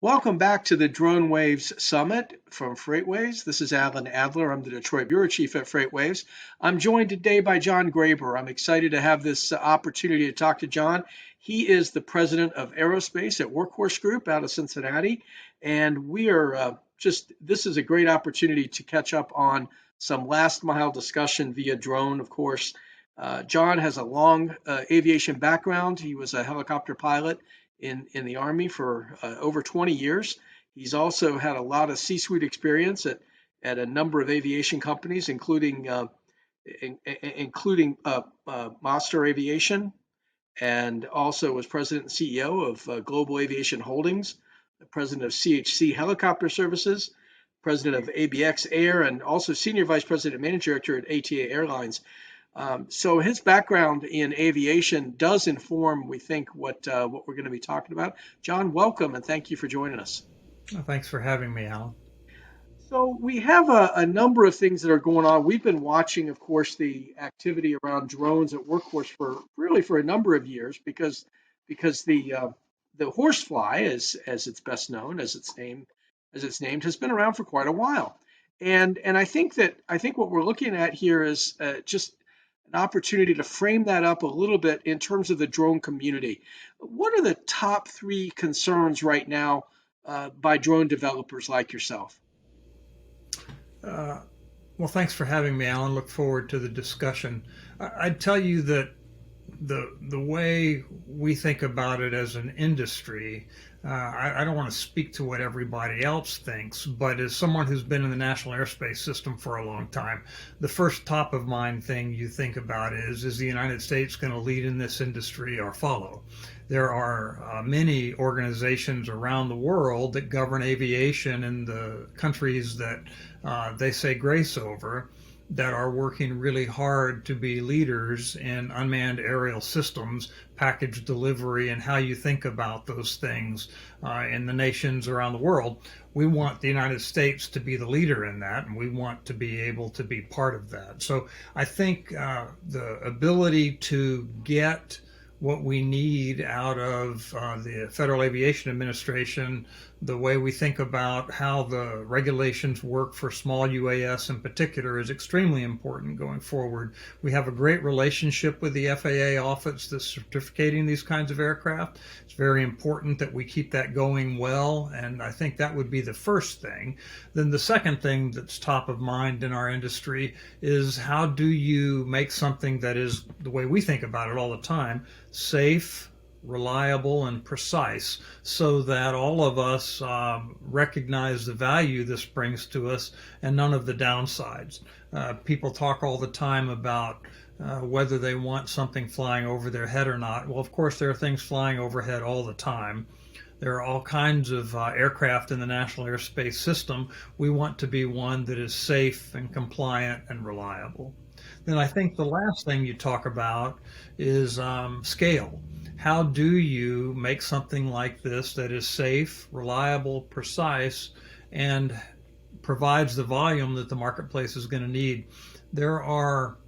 Welcome back to the Drone Waves Summit from FreightWaves. This is Alan Adler. I'm the Detroit Bureau Chief at FreightWaves. I'm joined today by John Graber. I'm excited to have this opportunity to talk to John. He is the president of aerospace at Workhorse Group out of Cincinnati. And we are this is a great opportunity to catch up on some last mile discussion via drone, of course. John has a long aviation background. He was a helicopter pilot in the Army for over 20 years. He's also had a lot of C-suite experience at a number of aviation companies, including Monster Aviation, and also was president and CEO of Global Aviation Holdings, president of CHC Helicopter Services, president of ABX Air, and also senior vice president and managing director at ATA Airlines. So his background in aviation does inform, we think, what we're going to be talking about. John, welcome, and thank you for joining us. Well, thanks for having me, Alan. So we have a number of things that are going on. We've been watching, of course, the activity around drones at Workhorse for a number of years because the horsefly, as it's best known, as it's named, has been around for quite a while. And I think what we're looking at here is just an opportunity to frame that up a little bit in terms of the drone community. What are the top three concerns right now by drone developers like yourself? Well, thanks for having me, Alan. Look forward to the discussion. I'd tell you that the way we think about it as an industry, I don't want to speak to what everybody else thinks, but as someone who's been in the National Airspace System for a long time, the first top of mind thing you think about is the United States going to lead in this industry or follow? There are many organizations around the world that govern aviation in the countries that they say grace over, that are working really hard to be leaders in unmanned aerial systems, package delivery, and how you think about those things in the nations around the world. We want the United States to be the leader in that, and we want to be able to be part of that. So I think the ability to get what we need out of the Federal Aviation Administration, the way we think about how the regulations work for small UAS in particular is extremely important going forward. We have a great relationship with the FAA office that's certificating these kinds of aircraft. It's very important that we keep that going well, and I think that would be the first thing. Then the second thing that's top of mind in our industry is how do you make something that is, the way we think about it all the time, safe, reliable, and precise, so that all of us recognize the value this brings to us and none of the downsides. People talk all the time about whether they want something flying over their head or not. Well, of course, there are things flying overhead all the time. There are all kinds of aircraft in the National Airspace System. We want to be one that is safe and compliant and reliable. Then I think the last thing you talk about is scale. How do you make something like this that is safe, reliable, precise, and provides the volume that the marketplace is going to need? There are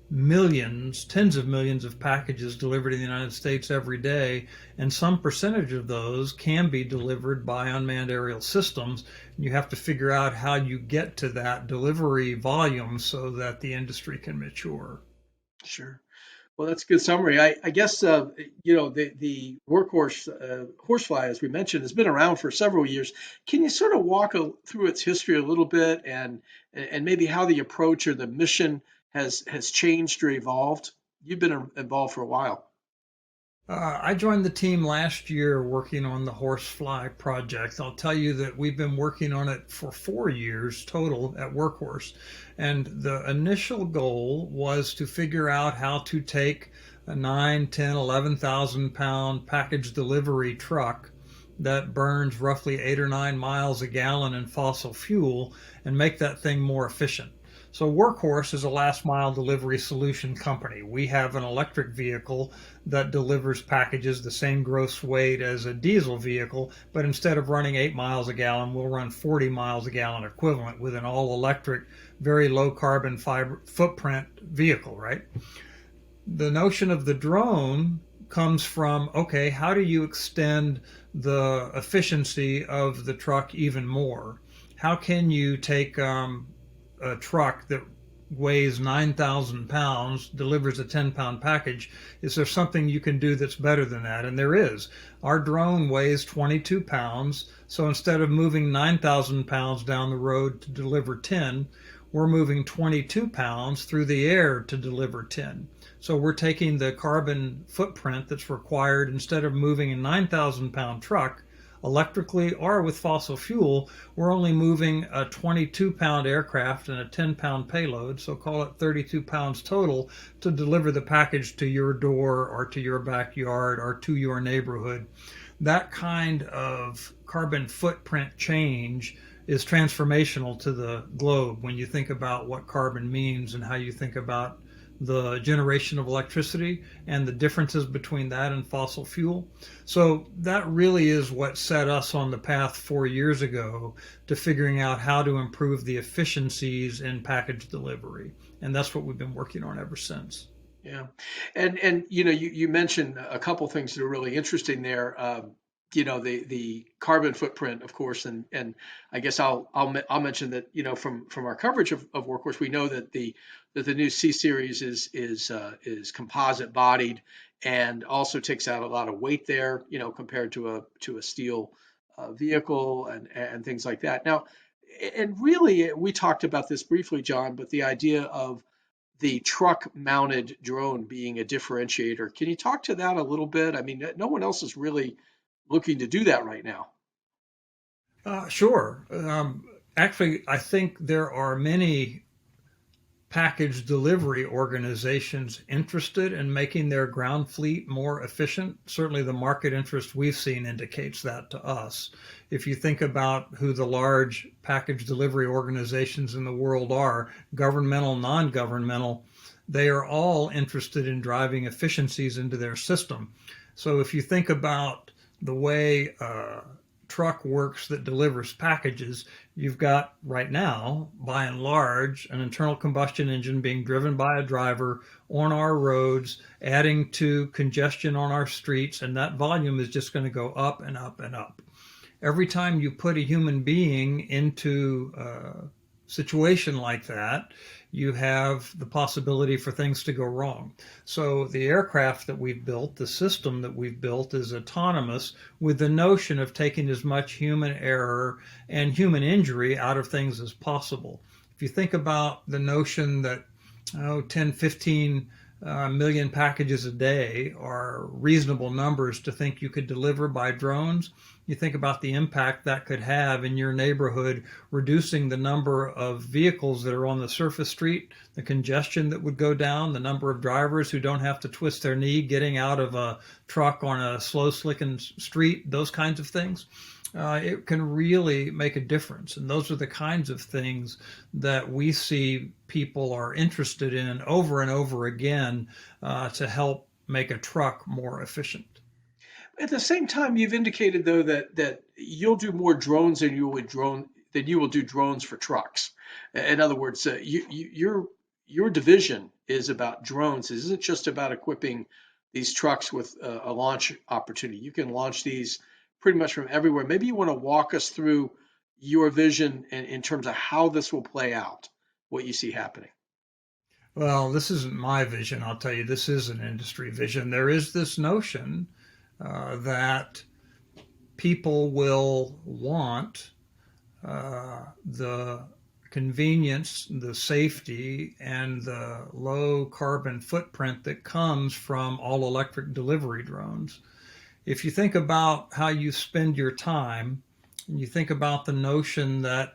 millions, tens of millions of packages delivered in the United States every day, and some percentage of those can be delivered by unmanned aerial systems. You have to figure out how you get to that delivery volume so that the industry can mature. Sure. Well, that's a good summary. I guess the workhorse horsefly, as we mentioned, has been around for several years. Can you sort of walk through its history a little bit, and maybe how the approach or the mission has changed or evolved? You've been involved for a while. I joined the team last year working on the Horsefly project. I'll tell you that we've been working on it for 4 years total at Workhorse. And the initial goal was to figure out how to take a 9, 10, 11,000 pound package delivery truck that burns roughly 8 or 9 miles a gallon in fossil fuel and make that thing more efficient. So Workhorse is a last mile delivery solution company. We have an electric vehicle that delivers packages the same gross weight as a diesel vehicle, but instead of running 8 miles a gallon, we'll run 40 miles a gallon equivalent with an all electric, very low carbon fiber footprint vehicle, right? The notion of the drone comes from, okay, how do you extend the efficiency of the truck even more? How can you take a truck that weighs 9,000 pounds, delivers a 10-pound package? Is there something you can do that's better than that? And there is. Our drone weighs 22 pounds, so instead of moving 9,000 pounds down the road to deliver 10, we're moving 22 pounds through the air to deliver 10. So we're taking the carbon footprint that's required. Instead of moving a 9,000 pound truck electrically or with fossil fuel, we're only moving a 22 pound aircraft and a 10-pound payload, so call it 32 pounds total, to deliver the package to your door or to your backyard or to your neighborhood. That kind of carbon footprint change is transformational to the globe when you think about what carbon means and how you think about the generation of electricity and the differences between that and fossil fuel. So that really is what set us on the path 4 years ago to figuring out how to improve the efficiencies in package delivery. And that's what we've been working on ever since. Yeah. And you mentioned a couple things that are really interesting there. The carbon footprint, of course, and I guess I'll mention that from our coverage of Workhorse, we know that the new C series is composite bodied and also takes out a lot of weight there, compared to a steel vehicle and things like that. Now, and really, we talked about this briefly, John, but the idea of the truck mounted drone being a differentiator. Can you talk to that a little bit? I mean, no one else is really looking to do that right now. Sure. Actually, I think there are many package delivery organizations interested in making their ground fleet more efficient. Certainly, the market interest we've seen indicates that to us. If you think about who the large package delivery organizations in the world are, governmental, non-governmental, they are all interested in driving efficiencies into their system. So if you think about the way truck works that delivers packages, you've got right now, by and large, an internal combustion engine being driven by a driver on our roads, adding to congestion on our streets, and that volume is just going to go up and up and up. Every time you put a human being into a situation like that, you have the possibility for things to go wrong. So the aircraft that we've built, the system that we've built, is autonomous with the notion of taking as much human error and human injury out of things as possible. If you think about the notion that 10, 15 million packages a day are reasonable numbers to think you could deliver by drones, you think about the impact that could have in your neighborhood, reducing the number of vehicles that are on the surface street, the congestion that would go down, the number of drivers who don't have to twist their knee getting out of a truck on a slow slicking street, those kinds of things. It can really make a difference. And those are the kinds of things that we see people are interested in over and over again to help make a truck more efficient. At the same time, you've indicated though that you'll do more drones than you will do drones for trucks. In other words, your division is about drones. It isn't just about equipping these trucks with a launch opportunity. You can launch these pretty much from everywhere. Maybe you want to walk us through your vision in terms of how this will play out, what you see happening. Well, this isn't my vision. I'll tell you, this is an industry vision. There is this notion that people will want the convenience, the safety, and the low carbon footprint that comes from all electric delivery drones. If you think about how you spend your time, and you think about the notion that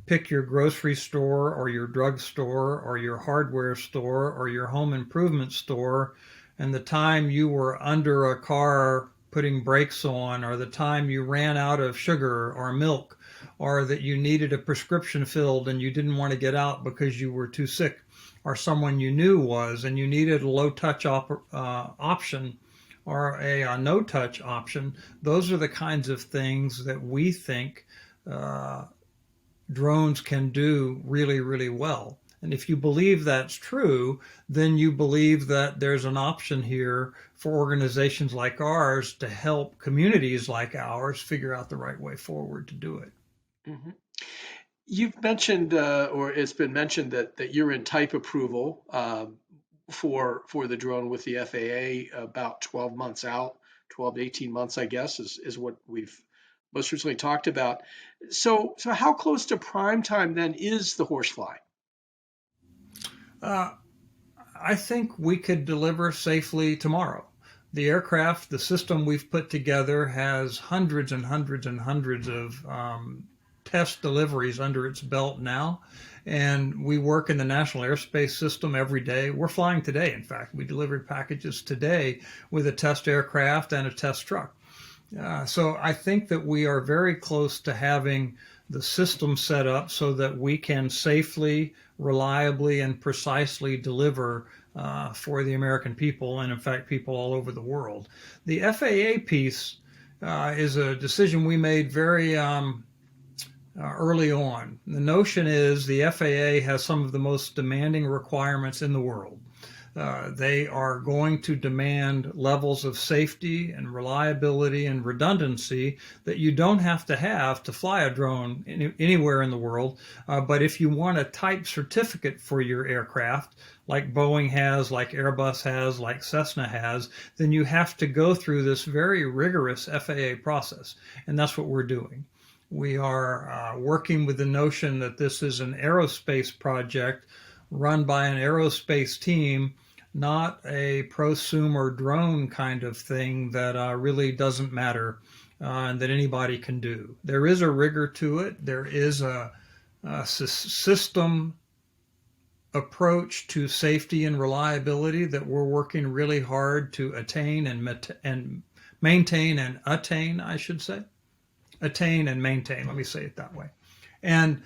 pick your grocery store or your drugstore or your hardware store or your home improvement store, and the time you were under a car putting brakes on, or the time you ran out of sugar or milk, or that you needed a prescription filled and you didn't want to get out because you were too sick, or someone you knew was, and you needed a low touch option or a no-touch option. Those are the kinds of things that we think drones can do really, really well. And if you believe that's true, then you believe that there's an option here for organizations like ours to help communities like ours figure out the right way forward to do it. Hmm. You've mentioned, or it's been mentioned that you're in type approval for the drone with the FAA about 12 months out, 12 to 18 months, I guess, is what we've most recently talked about. So how close to prime time then is the horsefly? Uh, I think we could deliver safely tomorrow. The aircraft, the system we've put together has hundreds and hundreds and hundreds of test deliveries under its belt now. And we work in the National Airspace System every day. We're flying today, in fact. We delivered packages today with a test aircraft and a test truck. So I think that we are very close to having the system set up so that we can safely, reliably, and precisely deliver for the American people, and in fact, people all over the world. The FAA piece is a decision we made very early on. The notion is the FAA has some of the most demanding requirements in the world. They are going to demand levels of safety and reliability and redundancy that you don't have to fly a drone anywhere in the world. But if you want a type certificate for your aircraft, like Boeing has, like Airbus has, like Cessna has, then you have to go through this very rigorous FAA process. And that's what we're doing. We are working with the notion that this is an aerospace project run by an aerospace team, not a prosumer drone kind of thing that really doesn't matter and that anybody can do. There is a rigor to it. There is a system approach to safety and reliability that we're working really hard to attain and maintain and attain, I should say. Attain and maintain, let me say it that way. And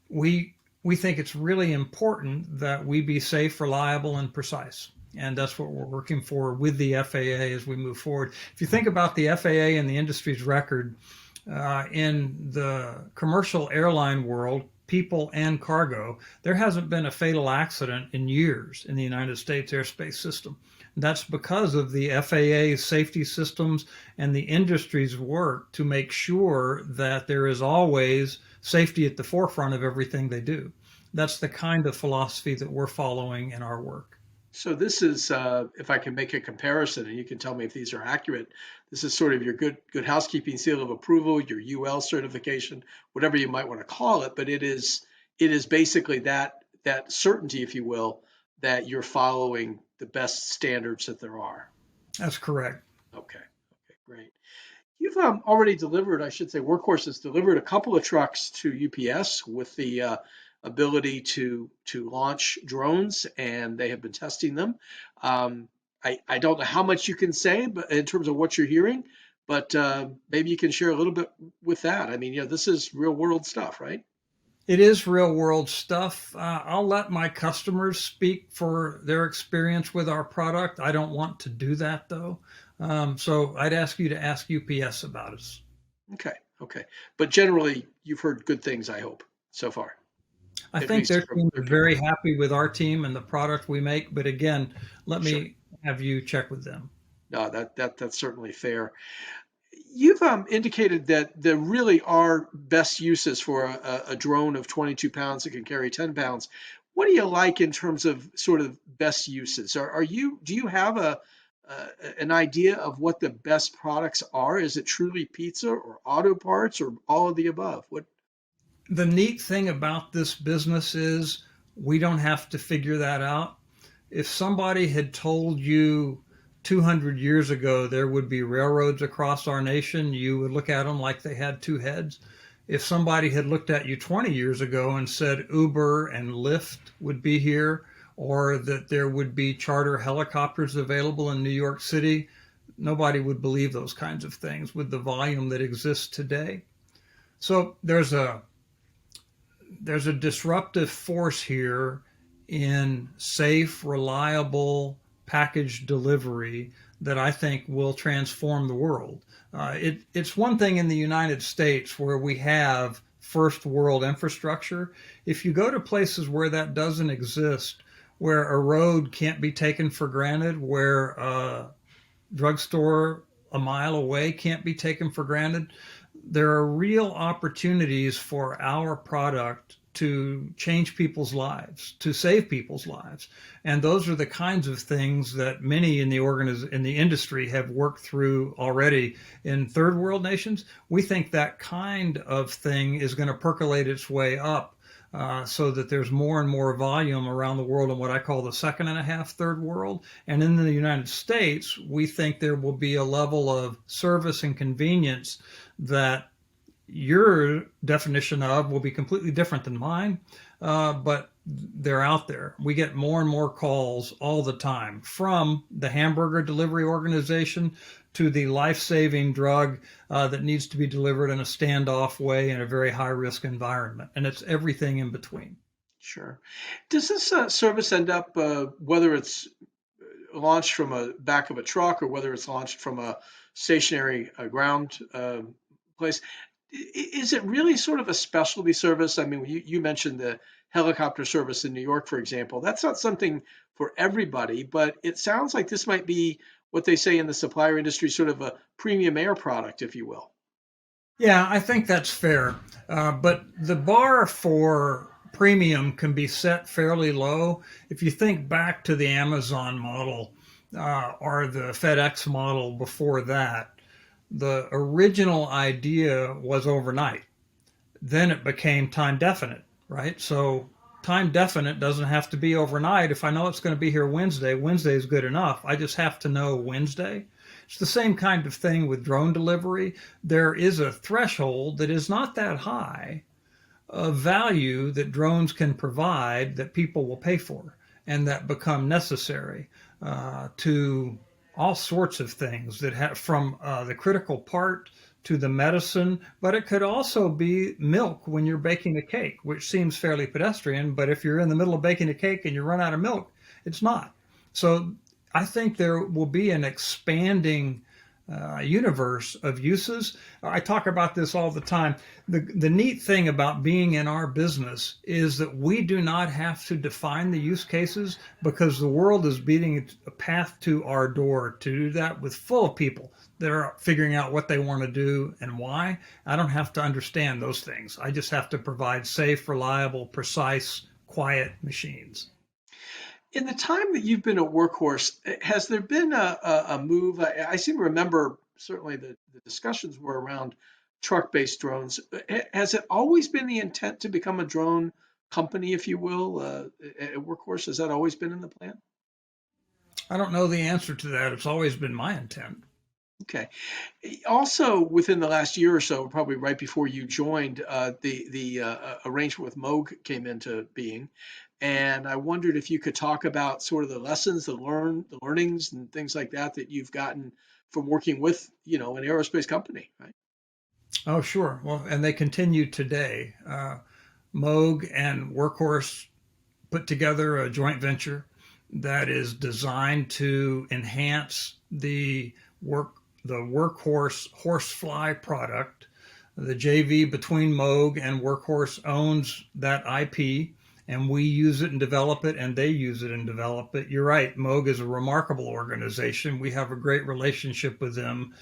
we think it's really important that we be safe, reliable, and precise. And that's what we're working for with the FAA as we move forward. If you think about the FAA and the industry's record in the commercial airline world, people and cargo, there hasn't been a fatal accident in years in the United States airspace system. That's because of the FAA safety systems and the industry's work to make sure that there is always safety at the forefront of everything they do. That's the kind of philosophy that we're following in our work. So this is, if I can make a comparison, and you can tell me if these are accurate, this is sort of your good housekeeping seal of approval, your UL certification, whatever you might want to call it, but it is basically that certainty, if you will, that you're following the best standards that there are. That's correct. Okay, great. You've already delivered, I should say, Workhorse has delivered a couple of trucks to UPS with the ability to launch drones, and they have been testing them. I don't know how much you can say, but in terms of what you're hearing, but maybe you can share a little bit with that. I mean, this is real world stuff, right? It is real world stuff. I'll let my customers speak for their experience with our product. I don't want to do that though. So I'd ask you to ask UPS about us. Okay. But generally, you've heard good things, I hope, so far. I At think least their from team their is people. very happy with our team and the product we make. But again, let Sure. me have you check with them. No, that's certainly fair. You've indicated that there really are best uses for a drone of 22 pounds that can carry 10 pounds. What do you like in terms of sort of best uses? Do you have an idea of what the best products are? Is it truly pizza or auto parts or all of the above? What? The neat thing about this business is we don't have to figure that out. If somebody had told you 200 years ago there would be railroads across our nation, you would look at them like they had two heads. If somebody had looked at you 20 years ago and said Uber and Lyft would be here, or that there would be charter helicopters available in New York City, nobody would believe those kinds of things with the volume that exists today. So there's a disruptive force here in safe, reliable package delivery that I think will transform the world. It's one thing in the United States where we have first world infrastructure. If you go to places where that doesn't exist, where a road can't be taken for granted, where a drugstore a mile away can't be taken for granted, there are real opportunities for our product to change people's lives, to save people's lives. And those are the kinds of things that many in the industry have worked through already in third world nations. We think that kind of thing is going to percolate its way up, so that there's more and more volume around the world in what I call the second and a half third world. And in the United States, we think there will be a level of service and convenience that your definition of will be completely different than mine, but they're out there. We get more and more calls all the time, from the hamburger delivery organization to the life-saving drug that needs to be delivered in a standoff way in a very high-risk environment. And it's everything in between. Sure. Does this service end up, whether it's launched from a back of a truck or whether it's launched from a stationary ground place, is it really sort of a specialty service? I mean, you mentioned the helicopter service in New York, for example. That's not something for everybody, but it sounds like this might be what they say in the supplier industry, sort of a premium air product, if you will. Yeah, I think that's fair. But the bar for premium can be set fairly low. If you think back to the Amazon model, or the FedEx model before that, the original idea was overnight. Then it became time definite, right? So time definite doesn't have to be overnight. If I know it's going to be here Wednesday, Wednesday is good enough. I just have to know Wednesday. It's the same kind of thing with drone delivery. There is a threshold that is not that high of value that drones can provide that people will pay for and that become necessary to all sorts of things that have, from the critical part to the medicine, but it could also be milk when you're baking a cake, which seems fairly pedestrian, but if you're in the middle of baking a cake and you run out of milk, it's not. So I think there will be an expanding universe of uses. I talk about this all the time. The neat thing about being in our business is that we do not have to define the use cases, because the world is beating a path to our door to do that, with full of people that are figuring out what they want to do and why. I don't have to understand those things. I just have to provide safe, reliable, precise, quiet machines. In the time that you've been at Workhorse, has there been a move? I seem to remember certainly the discussions were around truck-based drones. Has it always been the intent to become a drone company, if you will, at Workhorse? Has that always been in the plan? I don't know the answer to that. It's always been my intent. Okay. Also, within the last year or so, probably right before you joined, the arrangement with Moog came into being, and I wondered if you could talk about sort of the lessons, the learnings, and things like that that you've gotten from working with, an aerospace company, right? Oh, sure. Well, and they continue today. Moog and Workhorse put together a joint venture that is designed to enhance the Workhorse Horsefly product. The JV between Moog and Workhorse owns that IP, and we use it and develop it, and they use it and develop it. You're right, Moog is a remarkable organization. We have a great relationship with them.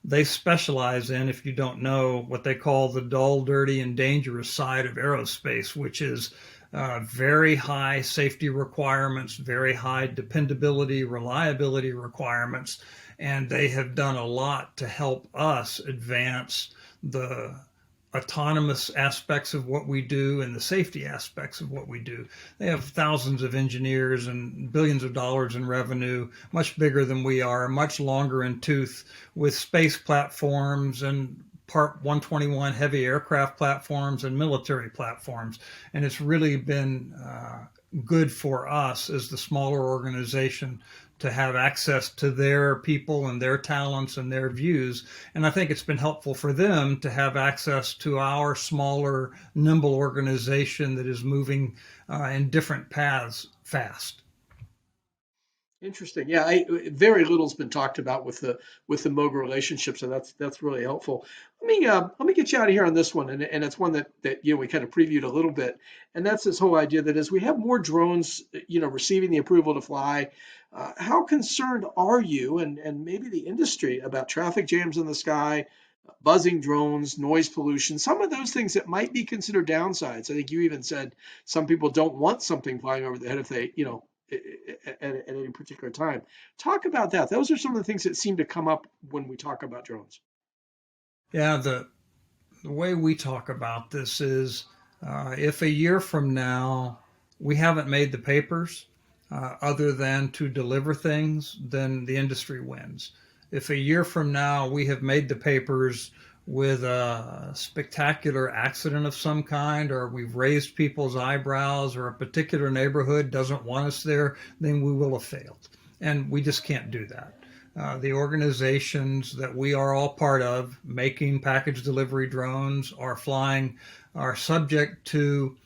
They specialize in, if you don't know, what they call the dull, dirty, and dangerous side of aerospace, which is very high safety requirements, very high dependability, reliability requirements, and they have done a lot to help us advance the autonomous aspects of what we do and the safety aspects of what we do. They have thousands of engineers and billions of dollars in revenue, much bigger than we are, much longer in tooth, with space platforms and Part 121 heavy aircraft platforms and military platforms. And it's really been good for us as the smaller organization to have access to their people and their talents and their views. And I think it's been helpful for them to have access to our smaller, nimble organization that is moving in different paths fast. Interesting. Yeah, very little's been talked about with the Moog relationship, so that's really helpful. Let me get you out of here on this one, and it's one that we kind of previewed a little bit, and that's this whole idea that as we have more drones, receiving the approval to fly, how concerned are you and maybe the industry about traffic jams in the sky, buzzing drones, noise pollution, some of those things that might be considered downsides. I think you even said some people don't want something flying over their head if they, at any particular time. Talk about that. Those are some of the things that seem to come up when we talk about drones. Yeah, the way we talk about this is if a year from now we haven't made the papers other than to deliver things, then the industry wins. If a year from now we have made the papers with a spectacular accident of some kind, or we've raised people's eyebrows, or a particular neighborhood doesn't want us there, then we will have failed. And we just can't do that. The organizations that we are all part of, making package delivery drones, are subject to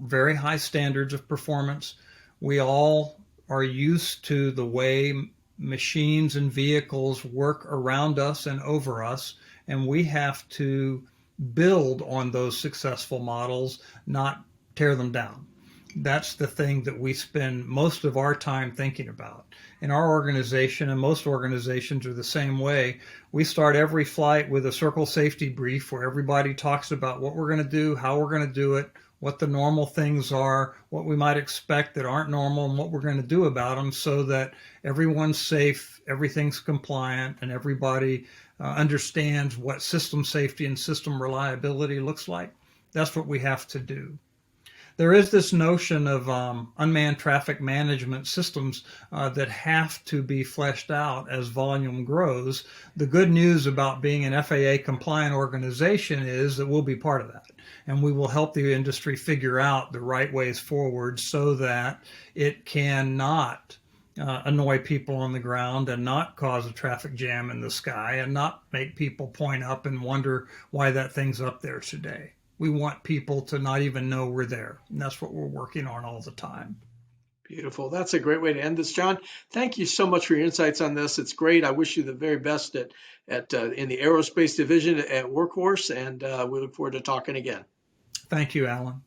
very high standards of performance. We all are used to the way machines and vehicles work around us and over us, and we have to build on those successful models, not tear them down. That's the thing that we spend most of our time thinking about. In our organization, and most organizations are the same way, we start every flight with a circle safety brief where everybody talks about what we're going to do, how we're going to do it, what the normal things are, what we might expect that aren't normal, and what we're going to do about them, so that everyone's safe, everything's compliant, and everybody understands what system safety and system reliability looks like. That's what we have to do. There is this notion of unmanned traffic management systems that have to be fleshed out as volume grows. The good news about being an FAA compliant organization is that we'll be part of that. And we will help the industry figure out the right ways forward so that it cannot annoy people on the ground and not cause a traffic jam in the sky and not make people point up and wonder why that thing's up there today. We want people to not even know we're there. And that's what we're working on all the time. Beautiful. That's a great way to end this, John. Thank you so much for your insights on this. It's great. I wish you the very best at in the aerospace division at Workhorse, and we look forward to talking again. Thank you, Alan.